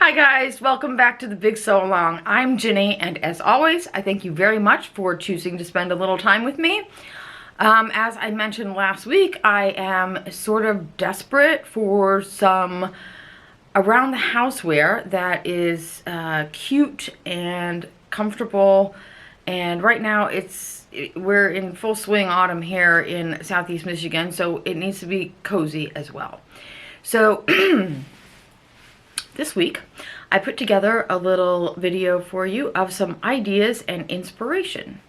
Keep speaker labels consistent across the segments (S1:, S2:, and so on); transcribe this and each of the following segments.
S1: Hi guys, welcome back to the Big Sew Along. I'm Ginny, and as always, I thank you very much for choosing to spend a little time with me. As I mentioned last week, I am sort of desperate for some around the house wear that is cute and comfortable. And right now we're in full swing autumn here in Southeast Michigan, so it needs to be cozy as well. So this week, I put together a little video for you of some ideas and inspiration.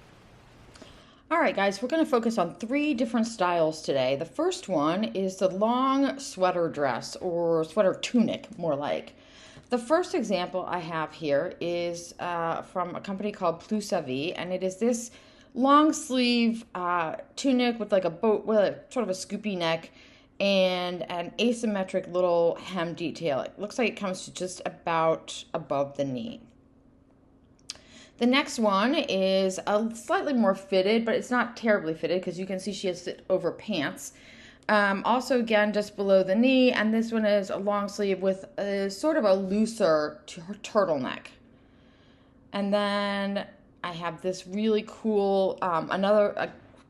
S1: All right, guys, we're going to focus on 3 different styles today. The first one is the long sweater dress, or sweater tunic, more like. The first example I have here is from a company called Plus Abbie, and it is this long sleeve tunic with like a boat, with sort of a scoopy neck, and an asymmetric little hem detail. It looks like it comes to just about above the knee. The next one is a slightly more fitted, but it's not terribly fitted because you can see she has it over pants. Also, again, just below the knee, and this one is a long sleeve with a sort of a looser turtleneck. And then I have this really cool,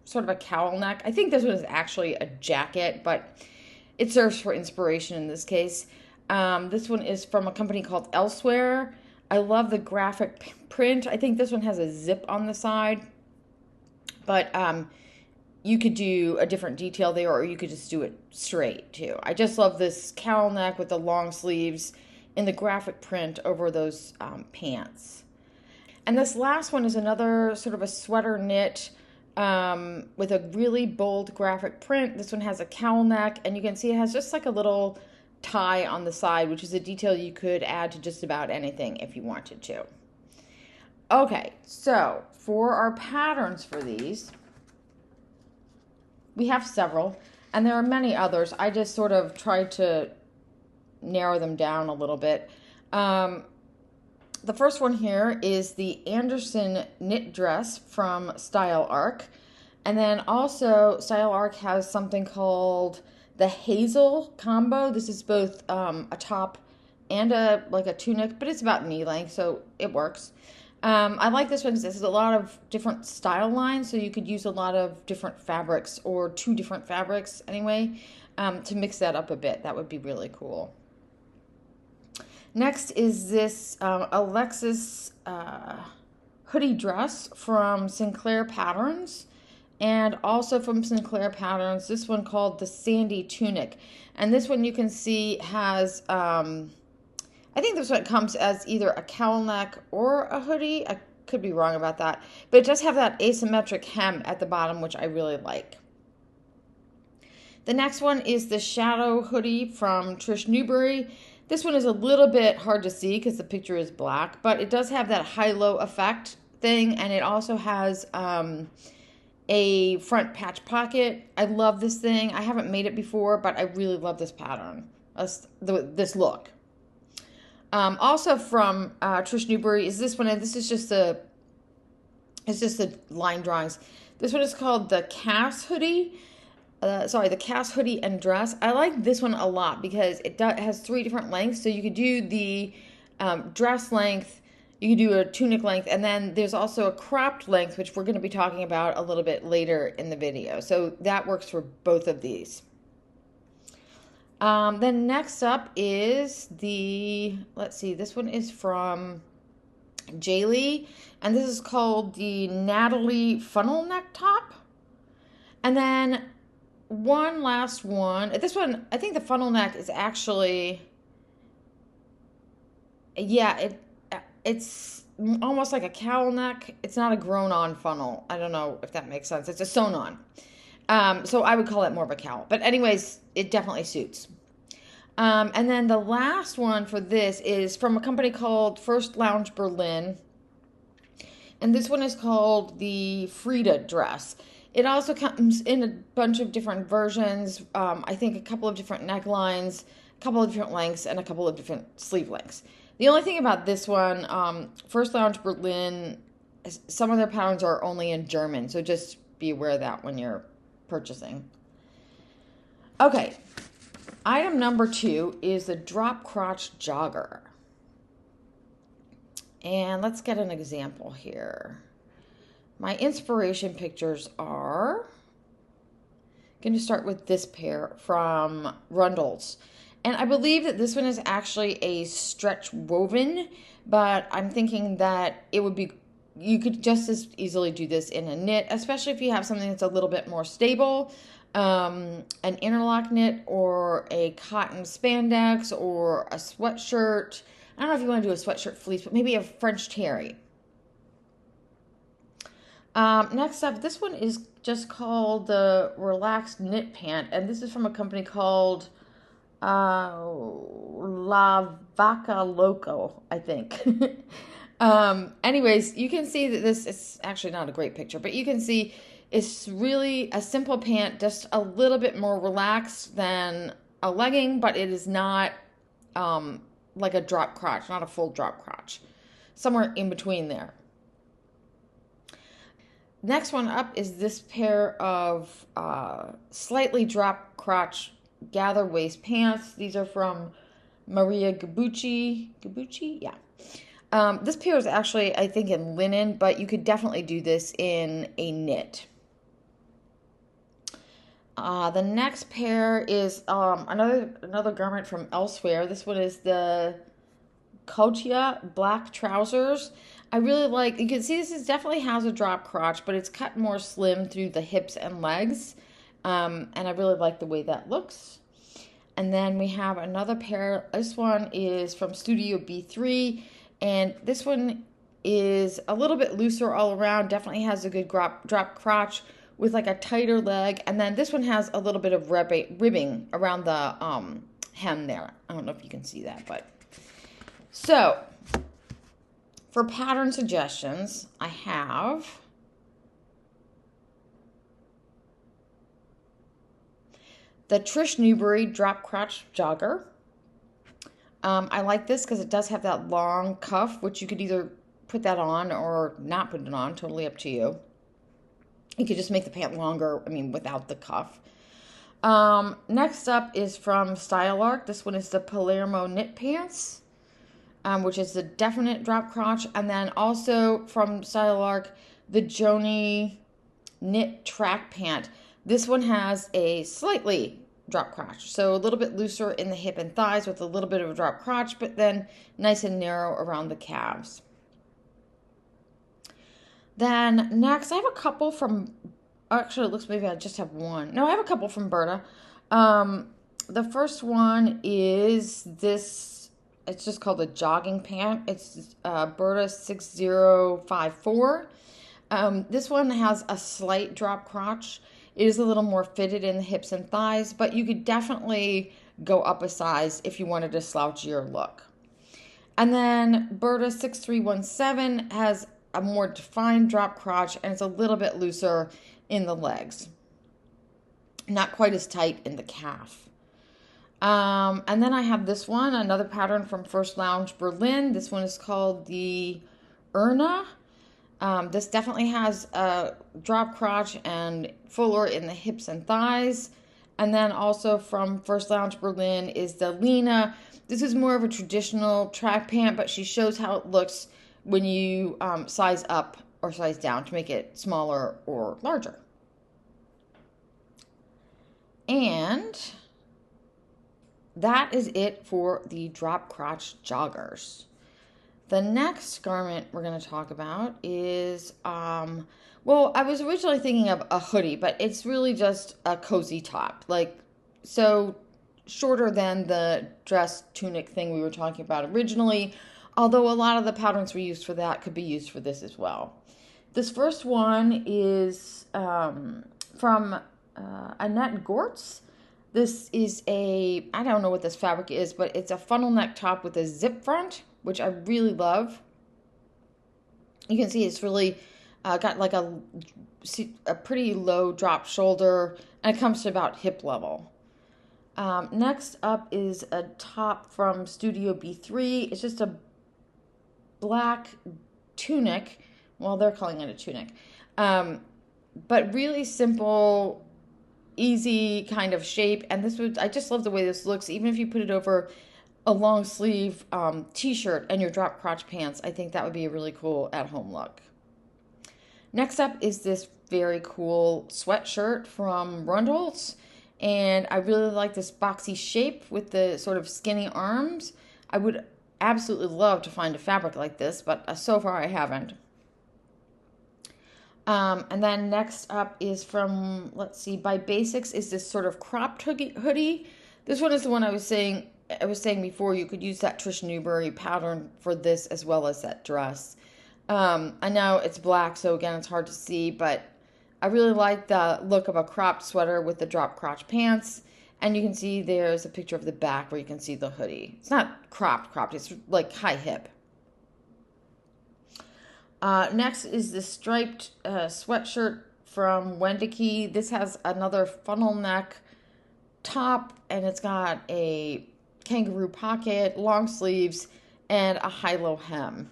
S1: sort of a cowl neck. I think this one is actually a jacket, but it serves for inspiration in this case. This one is from a company called Elsewhere. I love the graphic print. I think this one has a zip on the side, but you could do a different detail there, or you could just do it straight too. I just love this cowl neck with the long sleeves and the graphic print over those pants. And this last one is another sort of a sweater knit with a really bold graphic print. This one has a cowl neck, and you can see it has just like a little tie on the side, which is a detail you could add to just about anything if you wanted to. Okay, so for our patterns for these, we have several, and there are many others. I just sort of tried to narrow them down a little bit. The first one here is the Anderson knit dress from Style Arc. And then also Style Arc has something called the Hazel combo. This is both a top and a tunic, but it's about knee length, so it works. I like this one because this is a lot of different style lines, so you could use a lot of different fabrics, or 2 different fabrics anyway, to mix that up a bit. That would be really cool. Next is this Alexis hoodie dress from Sinclair Patterns, and also from Sinclair Patterns, this one called the Sandy Tunic. And this one you can see has, I think this one comes as either a cowl neck or a hoodie. I could be wrong about that, but it does have that asymmetric hem at the bottom, which I really like. The next one is the Shadow hoodie from Trish Newberry. This one is a little bit hard to see because the picture is black, but it does have that high-low effect thing, and it also has a front patch pocket. I love this thing. I haven't made it before, but I really love this pattern, this look. Also from Trish Newberry is this one, and this is just the line drawings. This one is called the Cass hoodie. The Cass hoodie and dress. I like this one a lot because it has 3 different lengths. So you could do the dress length, you could do a tunic length, and then there's also a cropped length, which we're going to be talking about a little bit later in the video. So that works for both of these. Then next up is this one is from Jaylee, and this is called the Nathalie funnel neck top. And then one last one. This one, I think the funnel neck is actually, it's almost like a cowl neck. It's not a grown-on funnel. I don't know if that makes sense. It's a sewn-on. So I would call it more of a cowl. But anyways, it definitely suits. And then the last one for this is from a company called First Lounge Berlin. And this one is called the Frieda dress. It also comes in a bunch of different versions. I think a couple of different necklines, a couple of different lengths, and a couple of different sleeve lengths. The only thing about this one, First Lounge Berlin, some of their patterns are only in German, so just be aware of that when you're purchasing. Okay, item number 2 is the drop crotch jogger. And let's get an example here. My inspiration pictures are going to start with this pair from Rundles. And I believe that this one is actually a stretch woven, but I'm thinking that it would be, you could just as easily do this in a knit, especially if you have something that's a little bit more stable, an interlock knit or a cotton spandex or a sweatshirt. I don't know if you want to do a sweatshirt fleece, but maybe a French terry. Next up, this one is just called the Relaxed Knit Pant, and this is from a company called La Vaca Loco, I think. Anyways, you can see that this is actually not a great picture, but you can see it's really a simple pant, just a little bit more relaxed than a legging, but it is not like a drop crotch, not a full drop crotch. Somewhere in between there. Next one up is this pair of slightly drop crotch gather waist pants. These are from Maria Gabucci. Gabucci? Yeah. This pair is actually, I think, in linen, but you could definitely do this in a knit. The next pair is another garment from elsewhere. This one is the Cotia black trousers. I really like, you can see this definitely has a drop crotch, but it's cut more slim through the hips and legs. And I really like the way that looks. And then we have another pair. This one is from Studio B3. And this one is a little bit looser all around. Definitely has a good drop crotch with like a tighter leg. And then this one has a little bit of ribbing around the hem there. I don't know if you can see that, but. So, for pattern suggestions, I have the Trish Newberry drop crotch jogger. I like this because it does have that long cuff, which you could either put that on or not put it on, totally up to you. You could just make the pant longer, without the cuff. Next up is from Style Arc. This one is the Palermo knit pants, which is the definite drop crotch. And then also from Style Arc, the Joni knit track pant. This one has a slightly drop crotch, so a little bit looser in the hip and thighs with a little bit of a drop crotch, but then nice and narrow around the calves. Then next, I have a couple from, actually it looks maybe I just have one. No, I have a couple from Berta. The first one is this, it's just called a jogging pant. It's Berta 6054. This one has a slight drop crotch. It is a little more fitted in the hips and thighs, but you could definitely go up a size if you wanted a slouchier look. And then Berta 6317 has a more defined drop crotch, and it's a little bit looser in the legs. Not quite as tight in the calf. And then I have this one, another pattern from First Lounge Berlin. This one is called the Erna. This definitely has a drop crotch and fuller in the hips and thighs. And then also from First Lounge Berlin is the Lena. This is more of a traditional track pant, but she shows how it looks when you size up or size down to make it smaller or larger. And that is it for the drop crotch joggers. The next garment we're going to talk about is, well, I was originally thinking of a hoodie, but it's really just a cozy top. So shorter than the dress tunic thing we were talking about originally, although a lot of the patterns we used for that could be used for this as well. This first one is from Annette Gortz. This is I don't know what this fabric is, but it's a funnel neck top with a zip front, which I really love. You can see it's really got like a pretty low drop shoulder, and it comes to about hip level. Next up is a top from Studio B3. It's just a black tunic. Well, they're calling it a tunic. But really simple, easy kind of shape. And I just love the way this looks. Even if you put it over a long sleeve t-shirt and your drop crotch pants, I think that would be a really cool at-home look. Next up is this very cool sweatshirt from Rundholtz. And I really like this boxy shape with the sort of skinny arms. I would absolutely love to find a fabric like this, but so far I haven't. And then next up is from, let's see, By Basics is this sort of cropped hoodie. This one is the one I was saying before, you could use that Trish Newberry pattern for this as well as that dress. I know it's black, so again, it's hard to see, but I really like the look of a cropped sweater with the drop crotch pants. And you can see there's a picture of the back where you can see the hoodie. It's not cropped, it's like high hip. Next is the striped sweatshirt from Wendike. This has another funnel neck top, and it's got a kangaroo pocket, long sleeves, and a high-low hem.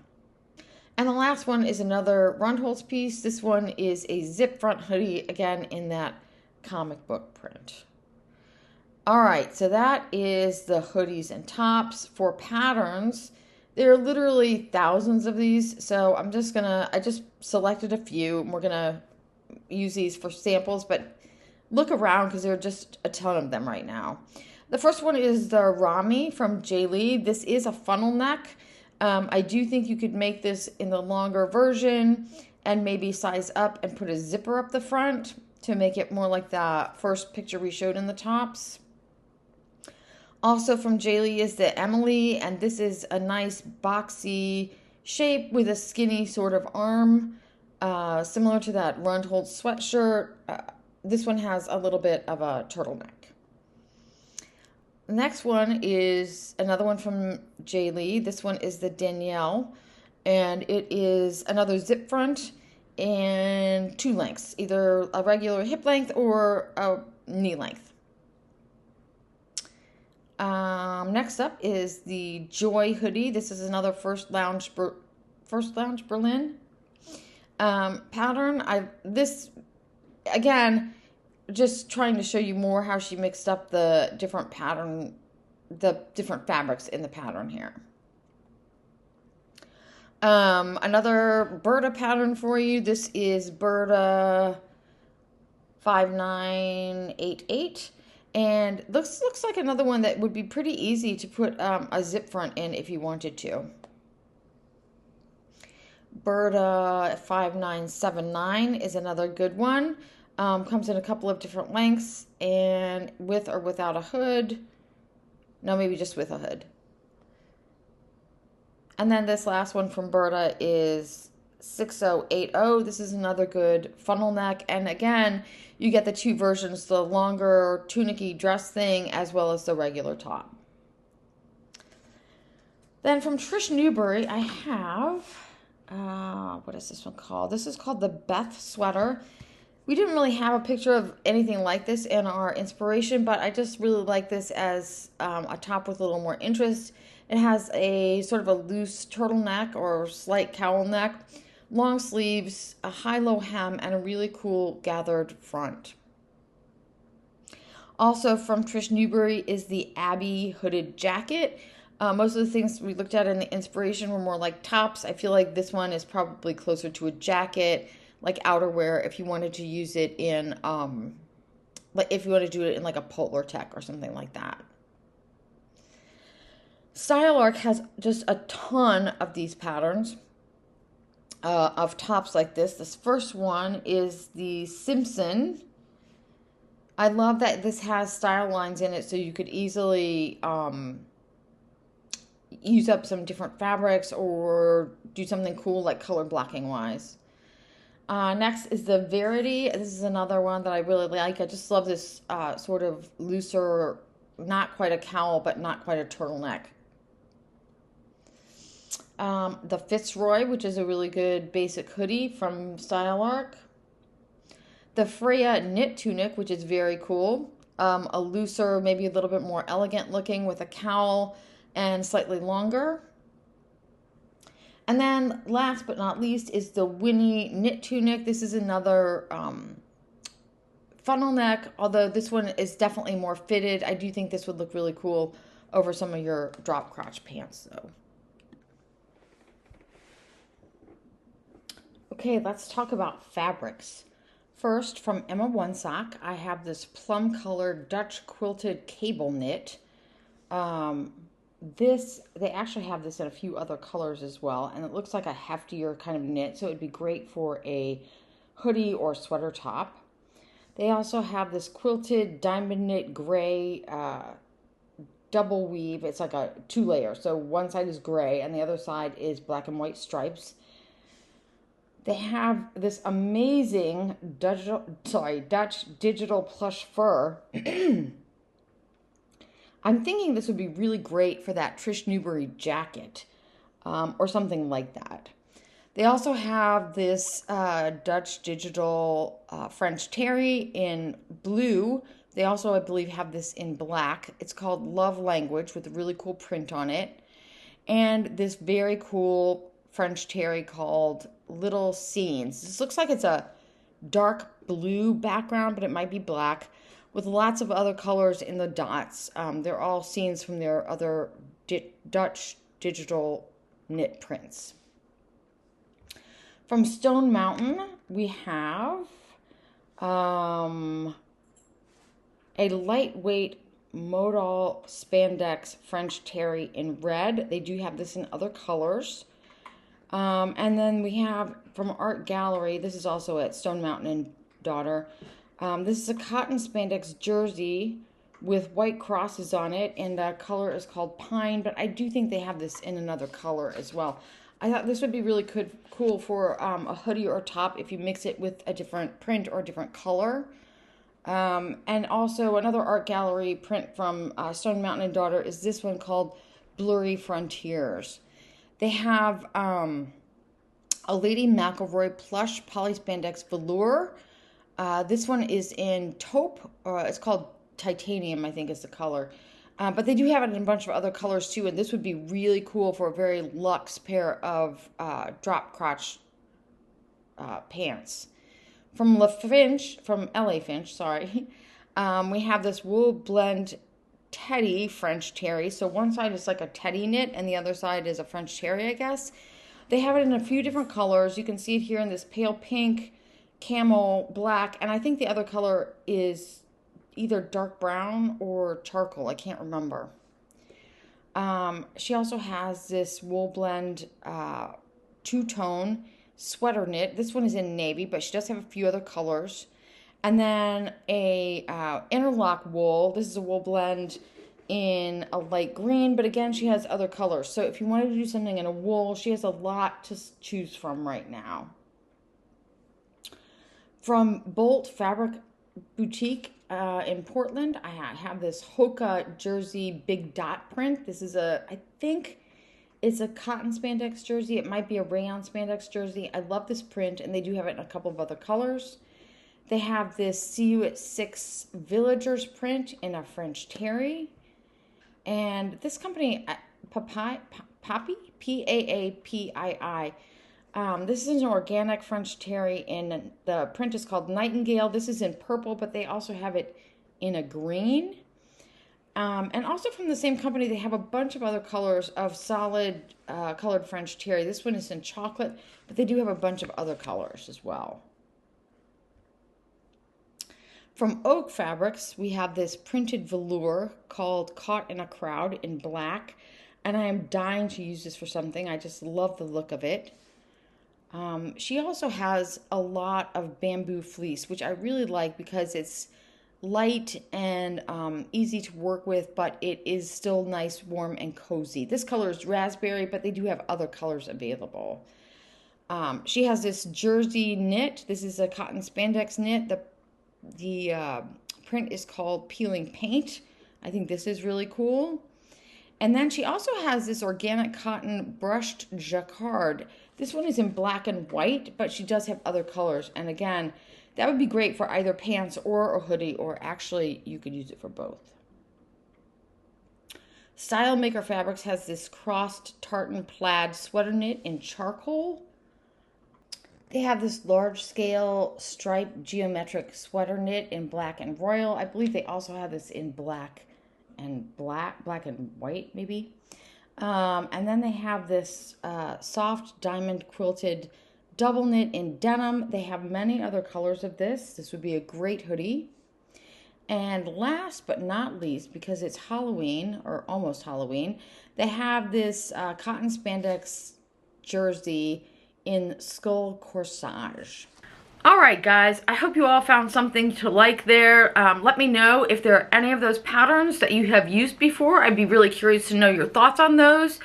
S1: And the last one is another Rundholtz piece. This one is a zip front hoodie, again in that comic book print. All right, so that is the hoodies and tops. For patterns, there are literally thousands of these, so I just selected a few, and we're gonna use these for samples, but look around because there are just a ton of them right now. The first one is the Romy from J. Lee. This is a funnel neck. I do think you could make this in the longer version and maybe size up and put a zipper up the front to make it more like the first picture we showed in the tops. Also from J. Lee is the Emilie, and this is a nice boxy shape with a skinny sort of arm, similar to that Rundholtz sweatshirt. This one has a little bit of a turtleneck. The next one is another one from J. Lee. This one is the Danielle, and it is another zip front and 2 lengths, either a regular hip length or a knee length. Next up is the Joy hoodie. This is another First Lounge Berlin pattern. This again, just trying to show you more how she mixed up the different fabrics in the pattern here. Another Berta pattern for you. This is Berta 5988. And this looks like another one that would be pretty easy to put a zip front in if you wanted to. Berta 5979 is another good one. Comes in a couple of different lengths and with or without a hood. No, maybe just with a hood. And then this last one from Berta is 6080. This is another good funnel neck. And again, you get the 2 versions, the longer tunic-y dress thing as well as the regular top. Then from Trish Newberry, I have, what is this one called? This is called the Beth sweater. We didn't really have a picture of anything like this in our inspiration, but I just really like this as a top with a little more interest. It has a sort of a loose turtleneck or slight cowl neck, long sleeves, a high-low hem, and a really cool gathered front. Also from Trish Newberry is the Abbie hooded jacket. Most of the things we looked at in the inspiration were more like tops. I feel like this one is probably closer to a jacket, like outerwear, if you wanted to use it in, like if you want to do it in like a Polar Tech or something like that. Style Arc has just a ton of these patterns of tops like this. This first one is the Simpson. I love that this has style lines in it so you could easily use up some different fabrics or do something cool like color blocking wise. Next is the Verity. This is another one that I really like. I just love this sort of looser, not quite a cowl, but not quite a turtleneck. The Fitzroy, which is a really good basic hoodie from Style Arc. The Freya knit tunic, which is very cool. A looser, maybe a little bit more elegant looking with a cowl and slightly longer. And then last but not least is the Winnie knit tunic. This is another funnel neck, although this one is definitely more fitted. I do think this would look really cool over some of your drop crotch pants though. Okay, let's talk about fabrics. First, from Emma One Sock, I have this plum colored Dutch quilted cable knit. They actually have this in a few other colors as well, and it looks like a heftier kind of knit, so it would be great for a hoodie or sweater top. They also have this quilted diamond knit gray double weave. It's like a 2-layer, so one side is gray and the other side is black and white stripes. They have this amazing Dutch digital plush fur. I'm thinking this would be really great for that Trish Newberry jacket or something like that. They also have this Dutch digital French terry in blue. They also, I believe, have this in black. It's called Love Language with a really cool print on it. And this very cool French terry called Little Scenes. This looks like it's a dark blue background, but it might be black, with lots of other colors in the dots. They're all scenes from their other Dutch digital knit prints. From Stone Mountain, we have a lightweight modal spandex French terry in red. They do have this in other colors. And then we have from Art Gallery, this is also at Stone Mountain and Daughter. This is a cotton spandex jersey with white crosses on it, and the color is called Pine, but I do think they have this in another color as well. I thought this would be really cool for a hoodie or top if you mix it with a different print or a different color. And also another Art Gallery print from Stone Mountain and Daughter is this one called Blurry Frontiers. They have a Lady McElroy plush polyspandex velour. This one is in taupe. It's called titanium, I think is the color. But they do have it in a bunch of other colors too, and this would be really cool for a very luxe pair of drop crotch pants. From LA Finch, we have this wool blend teddy French terry. So one side is like a teddy knit and the other side is a French terry, I guess. They have it in a few different colors. You can see it here in this pale pink, camel, black, and I think the other color is either dark brown or charcoal. I can't remember. She also has this wool blend two-tone sweater knit. This one is in navy, but she does have a few other colors. And then a interlock wool. This is a wool blend in a light green, but again, she has other colors. So if you wanted to do something in a wool, she has a lot to choose from right now. From Bolt Fabric Boutique in Portland, I have this Hoka jersey big dot print. This is I think it's a cotton spandex jersey. It might be a rayon spandex jersey. I love this print, and they do have it in a couple of other colors. They have this See You at 6 Villagers print in a French terry. And this company, Paapii, P-A-A-P-I-I, this is an organic French terry, and the print is called Nightingale. This is in purple, but they also have it in a green. And also from the same company, they have a bunch of other colors of solid colored French terry. This one is in chocolate, but they do have a bunch of other colors as well. From Oak Fabrics, we have this printed velour called Caught in a Crowd in black, and I am dying to use this for something. I just love the look of it. She also has a lot of bamboo fleece, which I really like because it's light and easy to work with, but it is still nice, warm, and cozy. This color is raspberry, but they do have other colors available. She has this jersey knit. This is a cotton spandex knit. The print is called Peeling Paint. I think this is really cool. And then she also has this organic cotton brushed jacquard. This one is in black and white, but she does have other colors. And again, that would be great for either pants or a hoodie, or actually you could use it for both. Style Maker Fabrics has this crossed tartan plaid sweater knit in charcoal. They have this large-scale striped geometric sweater knit in black and royal. I believe they also have this in black and black and white maybe. And then they have this soft diamond quilted double knit in denim. They have many other colors of this. This would be a great hoodie. And last but not least, because it's Halloween, or almost Halloween, they have this cotton spandex jersey in skull corsage. All right, guys, I hope you all found something to like there. Let me know if there are any of those patterns that you have used before. I'd be really curious to know your thoughts on those.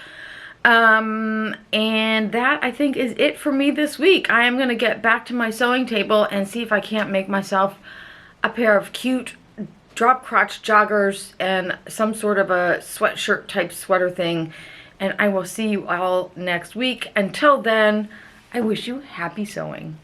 S1: And that, I think, is it for me this week. I am going to get back to my sewing table and see if I can't make myself a pair of cute drop crotch joggers and some sort of a sweatshirt type sweater thing. And I will see you all next week. Until then, I wish you happy sewing.